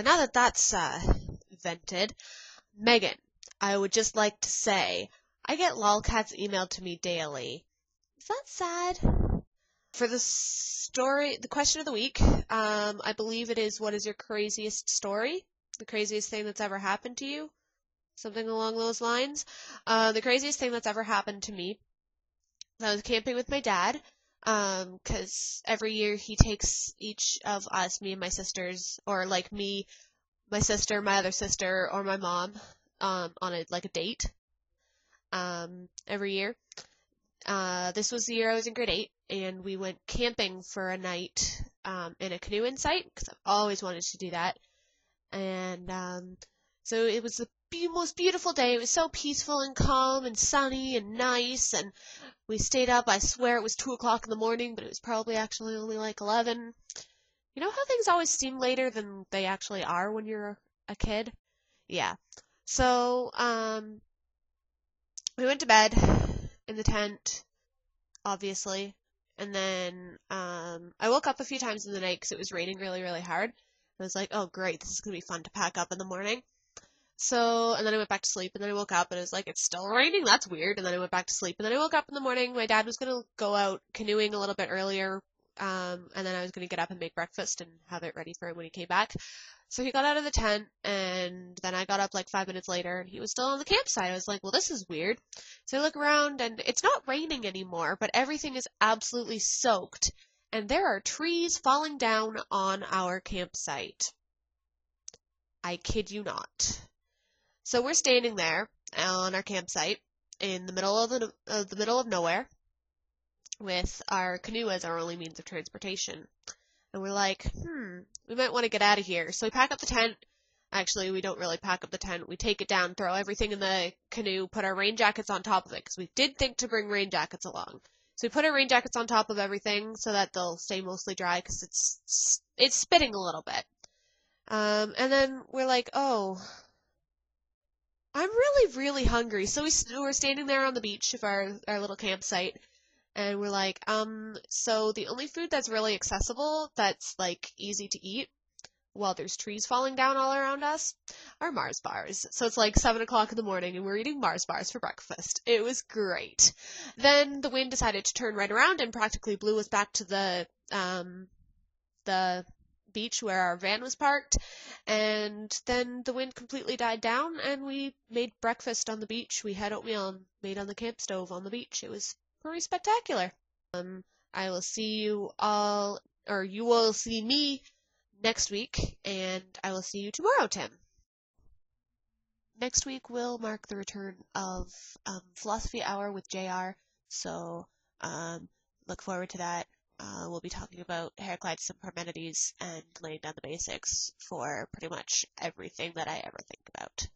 now that that's vented, Megan, I would just like to say, I get lolcats emailed to me daily. Is that sad? For the question of the week, I believe it is, what is your craziest story? The craziest thing that's ever happened to you? Something along those lines. The craziest thing that's ever happened to me, I was camping with my dad, because every year he takes each of us, me and my sisters, or like me, my sister, my other sister, or my mom, on a date, every year. This was the year I was in grade 8, and we went camping for a night, in a canoeing site, because I've always wanted to do that. And, so it was the most beautiful day. It was so peaceful and calm and sunny and nice, and we stayed up. I swear it was 2 o'clock in the morning, but it was probably actually only like 11. You know how things always seem later than they actually are when you're a kid? Yeah. So, we went to bed in the tent, obviously, and then, I woke up a few times in the night because it was raining really, really hard. I was like, oh great, this is gonna be fun to pack up in the morning. So, and then I went back to sleep, and then I woke up, and it was like, it's still raining, that's weird, and then I went back to sleep, and then I woke up in the morning. My dad was gonna go out canoeing a little bit earlier, and then I was gonna get up and make breakfast and have it ready for him when he came back. So he got out of the tent, and then I got up like 5 minutes later, and he was still on the campsite. I was like, well, this is weird. So I look around, and it's not raining anymore, but everything is absolutely soaked, and there are trees falling down on our campsite. I kid you not. So we're standing there on our campsite in the middle of the middle of nowhere with our canoe as our only means of transportation. And we're like, we might want to get out of here. So we pack up the tent. Actually, we don't really pack up the tent. We take it down, throw everything in the canoe, put our rain jackets on top of it, because we did think to bring rain jackets along. So we put our rain jackets on top of everything so that they'll stay mostly dry, because it's spitting a little bit. And then we're like, oh, I'm really, really hungry. So we're standing there on the beach of our little campsite, and we're like, so the only food that's really accessible, that's like easy to eat while there's trees falling down all around us, are Mars bars. So it's like 7 o'clock in the morning, and we're eating Mars bars for breakfast. It was great. Then the wind decided to turn right around and practically blew us back to the beach where our van was parked, and then the wind completely died down, and we made breakfast on the beach. We had oatmeal made on the camp stove on the beach. It was pretty spectacular. I will see you all, or you will see me next week, and I will see you tomorrow, Tim. Next week will mark the return of Philosophy Hour with JR, so look forward to that. We'll be talking about Heraclitus and Parmenides and laying down the basics for pretty much everything that I ever think about.